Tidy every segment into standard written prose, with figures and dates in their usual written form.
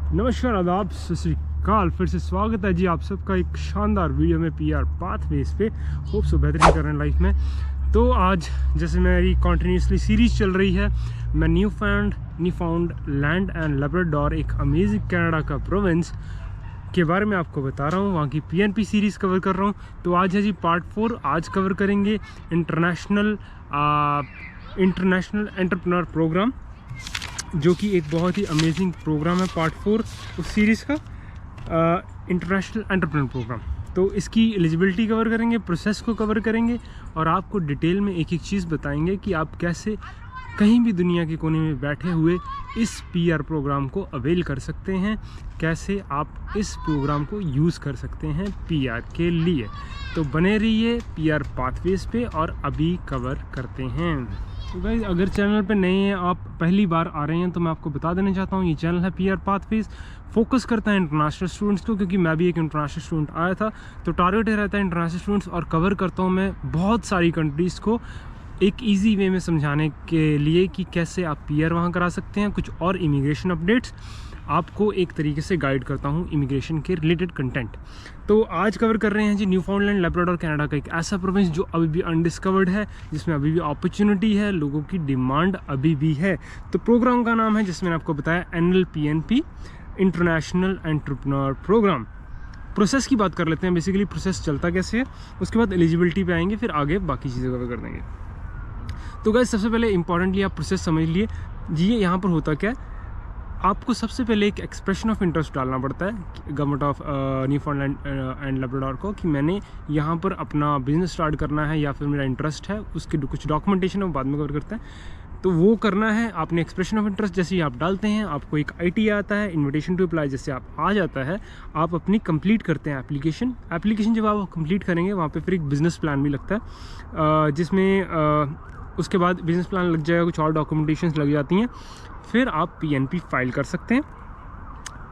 नमस्कार, आदाब, सत श्री अकाल। फिर से स्वागत है जी आप सबका एक शानदार वीडियो में पीआर पाथवेज पे। होप सो बेहतरीन कर रहे हैं लाइफ में। तो आज जैसे मेरी कॉन्टीन्यूसली सीरीज़ चल रही है, मैं न्यूफाउंड लैंड एंड लेब्राडोर, एक अमेजिंग कनाडा का प्रोविंस के बारे में आपको बता रहा हूँ। वहाँ की पीएनपी सीरीज़ कवर कर रहा हूँ। तो आज है जी पार्ट 4। आज कवर करेंगे इंटरनेशनल एंटरप्रेन्योर प्रोग्राम, जो कि एक बहुत ही अमेजिंग प्रोग्राम है। पार्ट 4 उस सीरीज़ का इंटरनेशनल एंटरप्रेन्योर प्रोग्राम। तो इसकी एलिजिबिलिटी कवर करेंगे, प्रोसेस को कवर करेंगे और आपको डिटेल में एक एक चीज़ बताएंगे कि आप कैसे कहीं भी दुनिया के कोने में बैठे हुए इस पीआर प्रोग्राम को अवेल कर सकते हैं, कैसे आप इस प्रोग्राम को यूज़ कर सकते हैं पीआर के लिए। तो बने रहिए पीआर पाथवेज पे और अभी कवर करते हैं। तो गाइस, अगर चैनल पे नए हैं, आप पहली बार आ रहे हैं, तो मैं आपको बता देना चाहता हूँ, ये चैनल है पीआर पाथवेज। फोकस करता है इंटरनेशनल स्टूडेंट्स को, क्योंकि मैं भी एक इंटरनेशनल स्टूडेंट आया था, तो टारगेट रहता है इंटरनेशनल स्टूडेंट्स। और कवर करता हूँ मैं बहुत सारी कंट्रीज़ को एक इजी वे में समझाने के लिए कि कैसे आप पीआर वहाँ करा सकते हैं। कुछ और इमिग्रेशन अपडेट्स आपको एक तरीके से गाइड करता हूँ, इमिग्रेशन के रिलेटेड कंटेंट। तो आज कवर कर रहे हैं जी न्यूफाउंडलैंड लेब्राडोर कनाडा का एक ऐसा प्रोविंस जो अभी भी अनडिस्कवर्ड है, जिसमें अभी भी अपॉर्चुनिटी है, लोगों की डिमांड अभी भी है। तो प्रोग्राम का नाम है, जिसमें आपको बताया, NLPNP international entrepreneur program. Process की बात कर लेते हैं। बेसिकली प्रोसेस चलता कैसे है, उसके बाद एलिजिबिलिटी पे आएंगे, फिर आगे बाकी चीज़ें कवर कर देंगे। तो गाइस, सबसे पहले इंपॉर्टेंटली आप प्रोसेस समझ लिए जी। यहाँ पर होता क्या है, आपको सबसे पहले एक एक्सप्रेशन ऑफ इंटरेस्ट डालना पड़ता है government of Newfoundland and Labrador को, कि मैंने यहाँ पर अपना बिजनेस स्टार्ट करना है या फिर मेरा इंटरेस्ट है। उसके कुछ डॉक्यूमेंटेशन हम बाद में कवर करते हैं, तो वो करना है आपने। एक्सप्रेशन ऑफ इंटरेस्ट जैसे ही आप डालते हैं, आपको एक IT आता है, इन्विटेशन टू अप्लाई जैसे आप आ जाता है, आप अपनी कंप्लीट करते हैं एप्लीकेशन जब आप कंप्लीट करेंगे, वहाँ पे फिर एक बिज़नेस प्लान भी लगता है, जिसमें उसके बाद बिज़नेस प्लान लग जाएगा, कुछ और डॉक्यूमेंटेशन लग जाती हैं, फिर आप PNP फाइल कर सकते हैं,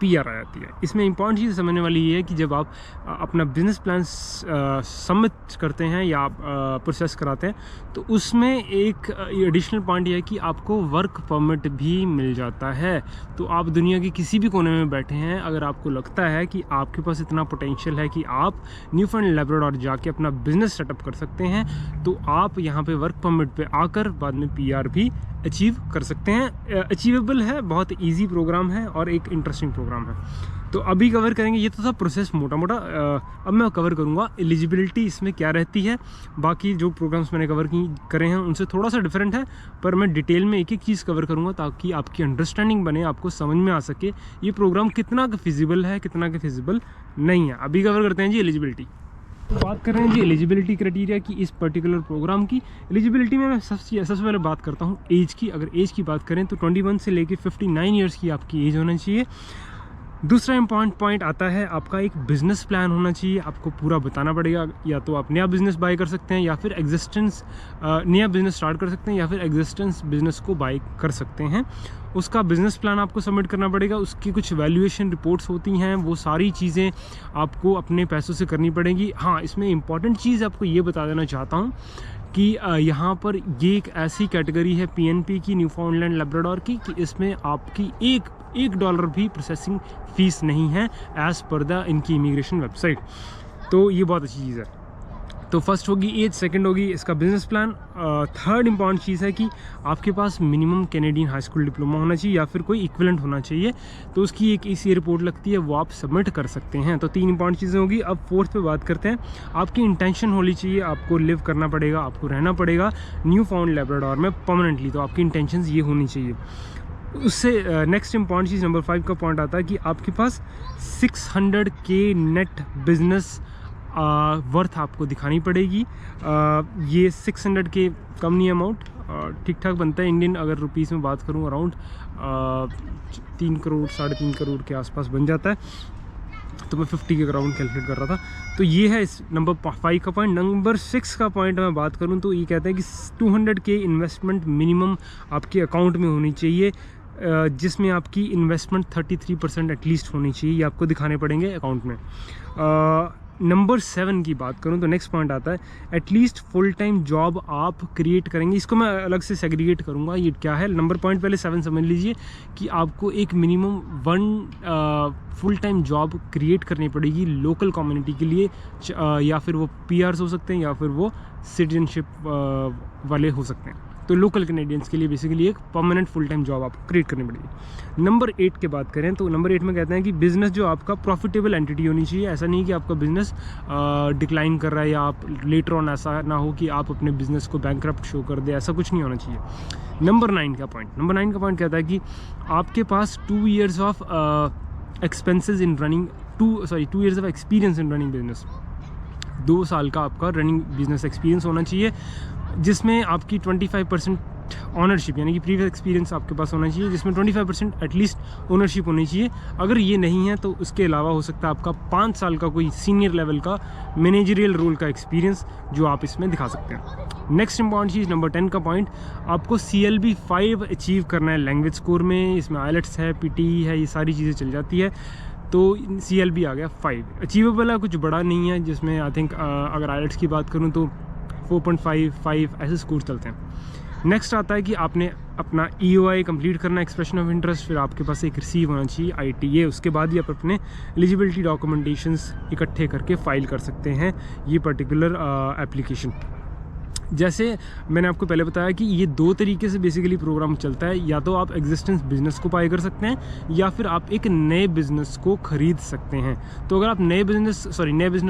PR आ जाती है। इसमें इंपॉर्टेंट चीज़ समझने वाली ये है कि जब आप अपना बिज़नेस प्लान सबमिट करते हैं या आप प्रोसेस कराते हैं, तो उसमें एक एडिशनल पॉइंट ये है कि आपको वर्क परमिट भी मिल जाता है। तो आप दुनिया के किसी भी कोने में बैठे हैं, अगर आपको लगता है कि आपके पास इतना पोटेंशियल है कि आप न्यूफाउंडलैंड लेब्राडोर जाके अपना बिज़नेस सेटअप कर सकते हैं, तो आप यहाँ पे वर्क परमिट पे आकर बाद में PR भी अचीव कर सकते हैं। अचीवेबल है, बहुत इजी प्रोग्राम है और एक इंटरेस्टिंग प्रोग्राम है। तो अभी कवर करेंगे, ये तो था प्रोसेस मोटा मोटा। अब मैं कवर करूँगा एलिजिबिलिटी इसमें क्या रहती है। बाकी जो प्रोग्राम्स मैंने करे हैं उनसे थोड़ा सा डिफरेंट है, पर मैं डिटेल में एक एक चीज़ कवर करूँगा ताकि आपकी अंडरस्टैंडिंग बने, आपको समझ में आ सके ये प्रोग्राम कितना फिजिबल है, कितना फिजिबल नहीं है। अभी कवर करते हैं जी एलिजिबिलिटी। तो बात कर रहे हैं जी एलिजिबिलिटी क्राइटेरिया की इस पर्टिकुलर प्रोग्राम की। एलिजिबिलिटी में मैं सबसे पहले बात करता हूँ एज की। अगर एज की बात करें तो 21 से लेके 59 ईयर्स की आपकी एज होना चाहिए। दूसरा इम्पॉर्टेंट पॉइंट आता है आपका एक बिज़नेस प्लान होना चाहिए। आपको पूरा बताना पड़ेगा, या तो आप नया बिज़नेस बाय कर सकते हैं या फिर नया बिज़नेस स्टार्ट कर सकते हैं, या फिर एग्जिस्टेंस बिज़नेस को बाय कर सकते हैं। उसका बिज़नेस प्लान आपको सबमिट करना पड़ेगा। उसकी कुछ वैल्यूएशन रिपोर्ट्स होती हैं, वो सारी चीज़ें आपको अपने पैसों से करनी पड़ेंगी। हाँ, इसमें इम्पॉर्टेंट चीज़ आपको ये बता देना चाहता हूँ कि यहाँ पर ये एक ऐसी कैटेगरी है PNP की, न्यूफाउंडलैंड लेब्राडोर की, कि इसमें आपकी एक $1 भी प्रोसेसिंग फ़ीस नहीं है, एज़ पर द इनकी इमिग्रेशन वेबसाइट। तो ये बहुत अच्छी चीज़ है। तो फर्स्ट होगी एज, सेकंड होगी इसका बिज़नेस प्लान। थर्ड इम्पॉर्टेंट चीज़ है कि आपके पास minimum Canadian high school diploma होना चाहिए या फिर कोई इक्विवेलेंट होना चाहिए। तो उसकी एक ECA रिपोर्ट लगती है, वो आप सबमिट कर सकते हैं। तो 3 इंपॉर्टेंट चीज़ें होगी। अब फोर्थ पे बात करते हैं। आपकी इंटेंशन होनी चाहिए, आपको लिव करना पड़ेगा, आपको रहना पड़ेगा न्यूफाउंड लेब्राडोर में परमानेंटली। तो आपकी इंटेंशंस ये होनी चाहिए। उससे नेक्स्ट इंपॉर्टेंट चीज़ नंबर 5 का पॉइंट आता है कि आपके पास 600K नेट बिजनेस वर्थ आपको दिखानी पड़ेगी। ये 600K कम नहीं अमाउंट, ठीक ठाक बनता है। इंडियन अगर रुपीस में बात करूँ, अराउंड 3 करोड़ 3.5 करोड़ के आसपास बन जाता है। तो मैं 50 के अराउंड कैलकुलेट कर रहा था। तो ये है इस नंबर 5 का पॉइंट। नंबर 6 का पॉइंट मैं बात करूँ तो ये कहते हैं कि 200K इन्वेस्टमेंट मिनिमम आपके अकाउंट में होनी चाहिए, जिसमें आपकी इन्वेस्टमेंट 33% एटलीस्ट होनी चाहिए। ये आपको दिखाने पड़ेंगे अकाउंट में। नंबर 7 की बात करूं तो नेक्स्ट पॉइंट आता है एटलीस्ट फुल टाइम जॉब आप क्रिएट करेंगे। इसको मैं अलग से सेग्रीगेट करूंगा, ये क्या है। नंबर पॉइंट पहले 7 समझ लीजिए कि आपको एक minimum 1 full time job create करनी पड़ेगी लोकल कम्युनिटी के लिए, या फिर वो पीआरस हो सकते हैं या फिर वो सिटीजनशिप वाले हो सकते हैं। तो लोकल कैनेडियंस के लिए बेसिकली एक परमानेंट फुल टाइम जॉब आपको क्रिएट करनी पड़ेगी। नंबर 8 की बात करें तो नंबर 8 में कहते हैं कि बिज़नेस जो आपका प्रॉफिटेबल एंटिटी होनी चाहिए। ऐसा नहीं कि आपका बिज़नेस डिक्लाइन कर रहा है या आप लेटर ऑन ऐसा ना हो कि आप अपने बिज़नेस को बैंकरप्ट शो कर दे, ऐसा कुछ नहीं होना चाहिए। नंबर 9 का पॉइंट कहता है कि आपके पास 2 years of expenses in running 2 years of experience in running business. 2 साल का आपका रनिंग बिजनेस एक्सपीरियंस होना चाहिए, जिसमें आपकी 25% ऑनरशिप यानी कि प्रीवियस एक्सपीरियंस आपके पास होना चाहिए, जिसमें 25% एटलीस्ट ओनरशिप होनी चाहिए। अगर ये नहीं है तो उसके अलावा हो सकता है आपका 5 साल का कोई सीनियर लेवल का मैनेजरियल रोल का एक्सपीरियंस जो आप इसमें दिखा सकते हैं। नेक्स्ट इंपॉर्टेंट चीज़ नंबर 10 का पॉइंट, आपको CLB 5 अचीव करना है लैंग्वेज स्कोर में। इसमें IELTS है, PTE है, ये सारी चीज़ें चल जाती है। तो CLB आ गया 5 अचीवेबल है, कुछ बड़ा नहीं है, जिसमें आई थिंक अगर IELTS की बात करूँ तो 4.5, 5 ऐसे स्कोर चलते हैं। नेक्स्ट आता है कि आपने अपना EOI कंप्लीट करना, एक्सप्रेशन ऑफ इंटरेस्ट, फिर आपके पास एक रिसीव होना चाहिए ITA। उसके बाद ही आप अपने एलिजिबिलिटी डॉक्यूमेंटेशंस इकट्ठे करके फाइल कर सकते हैं ये पर्टिकुलर एप्लीकेशन। जैसे मैंने आपको पहले बताया कि ये 2 तरीके से बेसिकली प्रोग्राम चलता है, या तो आप एग्जिस्टेंस बिजनेस को बाय कर सकते हैं या फिर आप एक नए बिजनेस को खरीद सकते हैं। तो अगर आप नए बिजनेस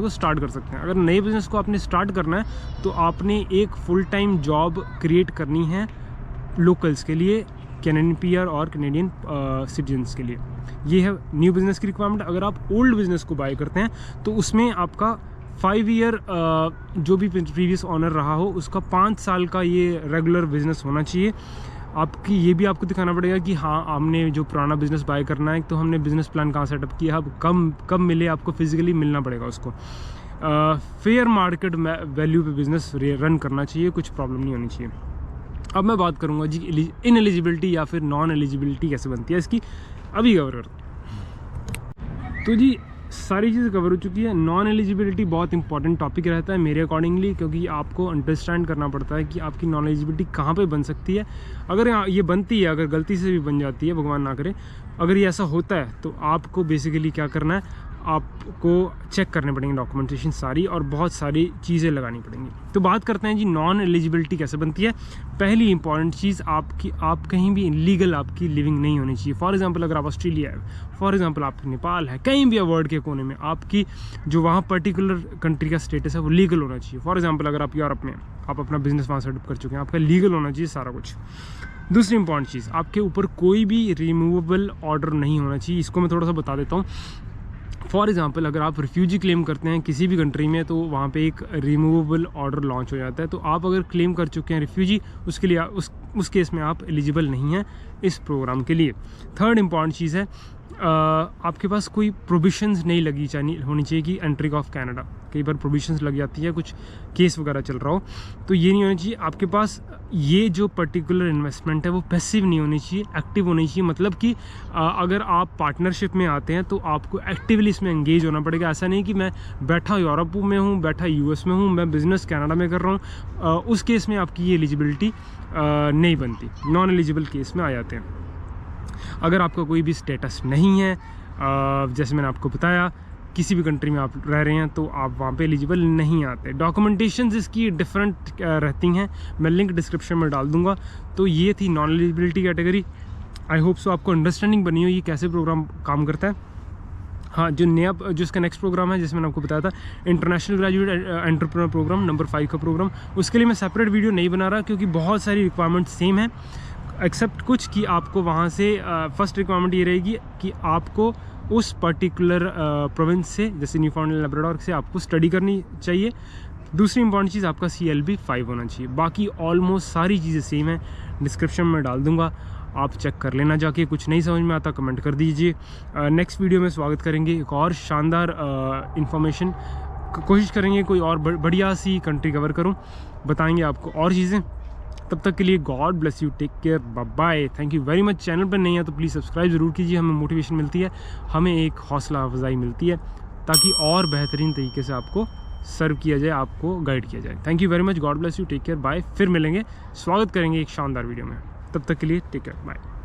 को स्टार्ट कर सकते हैं। अगर नए बिजनेस को आपने स्टार्ट करना है तो आपने एक फुल टाइम जॉब क्रिएट करनी है लोकल्स के लिए, कैनेडियन PR और कैनेडियन सिटीजन्स के लिए। ये है न्यू बिज़नेस की रिक्वायरमेंट। अगर आप ओल्ड बिज़नेस को बाय करते हैं तो उसमें आपका 5 year जो भी प्रीवियस ऑनर रहा हो उसका 5 साल का ये रेगुलर बिजनेस होना चाहिए। आपकी ये भी आपको दिखाना पड़ेगा कि हाँ, हमने जो पुराना बिज़नेस बाय करना है तो हमने बिज़नेस प्लान कहाँ सेटअप किया, अब कब मिले, आपको फिजिकली मिलना पड़ेगा उसको। फेयर मार्केट वैल्यू पे बिज़नेस रन करना चाहिए, कुछ प्रॉब्लम नहीं होनी चाहिए। अब मैं बात करूँगा जी इन एलिजिबिलिटी या फिर नॉन एलिजिबिलिटी कैसे बनती है, इसकी अभी कवर करते। तो जी सारी चीज़ें कवर हो चुकी है। नॉन एलिजिबिलिटी बहुत इंपॉर्टेंट टॉपिक रहता है मेरे अकॉर्डिंगली, क्योंकि आपको अंडरस्टैंड करना पड़ता है कि आपकी नॉन एलिजिबिलिटी कहाँ पे बन सकती है। अगर ये बनती है, अगर गलती से भी बन जाती है, भगवान ना करे, अगर ये ऐसा होता है तो आपको बेसिकली क्या करना है, आपको चेक करने पड़ेंगे डॉक्यूमेंटेशन सारी, और बहुत सारी चीज़ें लगानी पड़ेंगी। तो बात करते हैं जी नॉन एलिजिबिलिटी कैसे बनती है। पहली इंपॉर्टेंट चीज़, आप कहीं भी इलीगल आपकी लिविंग नहीं होनी चाहिए। फॉर एग्जांपल अगर आप ऑस्ट्रेलिया है, फॉर एग्जांपल आप नेपाल है, कहीं भी वर्ल्ड के कोने में, आपकी जो वहाँ पर्टिकुलर कंट्री का स्टेटस है वो लीगल होना चाहिए। फॉर एग्जांपल अगर आप यूरोप में, आप अपना बिजनेस वहाँ सेटअप कर चुके हैं, आपका लीगल होना चाहिए सारा कुछ। दूसरी इंपॉर्टेंट चीज़, आपके ऊपर कोई भी रिमूवेबल ऑर्डर नहीं होना चाहिए। इसको मैं थोड़ा सा बता देता हूँ। फॉर एग्जांपल अगर आप रिफ्यूजी क्लेम करते हैं किसी भी कंट्री में, तो वहाँ पे एक रिमूवेबल ऑर्डर लॉन्च हो जाता है। तो आप अगर क्लेम कर चुके हैं रिफ्यूजी, उसके लिए उस केस में आप एलिजिबल नहीं हैं इस प्रोग्राम के लिए। थर्ड इंपॉर्टेंट चीज़ है, आपके पास कोई प्रोविशंस नहीं होनी चाहिए कि एंट्री ऑफ कनाडा। कई बार प्रोविशंस लग जाती है, कुछ केस वगैरह चल रहा हो, तो ये नहीं होना चाहिए। आपके पास ये जो पर्टिकुलर इन्वेस्टमेंट है वो पैसिव नहीं होनी चाहिए, एक्टिव होनी चाहिए। मतलब कि अगर आप पार्टनरशिप में आते हैं तो आपको एक्टिवली इसमें एंगेज होना पड़ेगा। ऐसा नहीं कि मैं बैठा यूरोप में हूँ, बैठा US में हूँ, मैं बिज़नेस कनाडा में कर रहा हूँ, उस केस में आपकी ये एलिजिबिलिटी नहीं बनती, नॉन एलिजिबल केस में आ जाते हैं। अगर आपका कोई भी स्टेटस नहीं है, जैसे मैंने आपको बताया, किसी भी कंट्री में आप रह रहे हैं तो आप वहाँ पे एलिजिबल नहीं आते। डॉक्यूमेंटेशंस इसकी डिफरेंट रहती हैं, मैं लिंक डिस्क्रिप्शन में डाल दूँगा। तो ये थी non eligibility category. I hope so आपको अंडरस्टैंडिंग बनी हो ये कैसे प्रोग्राम काम करता है। हाँ, जो इसका नेक्स्ट प्रोग्राम है, जिसमें मैंने आपको बताया था, international graduate entrepreneur program number 5 का प्रोग्राम, उसके लिए मैं सेपरेट वीडियो नहीं बना रहा क्योंकि बहुत सारी रिक्वायरमेंट सेम है, एक्सेप्ट कुछ कि आपको वहाँ से फर्स्ट रिक्वायरमेंट ये रहेगी कि आपको उस पर्टिकुलर प्रोविंस से, जैसे न्यूफाउंडलैंड लैब्राडोर से, आपको स्टडी करनी चाहिए। दूसरी इंपॉर्टेंट चीज़, आपका CLB 5 होना चाहिए। बाकी ऑलमोस्ट सारी चीज़ें सेम है, डिस्क्रिप्शन में डाल दूंगा, आप चेक कर लेना जाके। कुछ नहीं समझ में आता कमेंट कर दीजिए। नेक्स्ट वीडियो में स्वागत करेंगे एक और शानदार इन्फॉर्मेशन, कोशिश करेंगे कोई और बढ़िया सी कंट्री कवर करूँ, बताएंगे आपको और चीज़ें। तब तक के लिए God bless you, take care, bye, thank you very much. Channel पर नहीं है तो प्लीज़ सब्सक्राइब ज़रूर कीजिए, हमें मोटिवेशन मिलती है, हमें एक हौसला अफजाई मिलती है। ताकि और बेहतरीन तरीके से आपको सर्व किया जाए, आपको गाइड किया जाए। Thank you very much, God bless you, take care, bye. फिर मिलेंगे, स्वागत करेंगे एक शानदार वीडियो में। तब तक के लिए टेक केयर, बाय।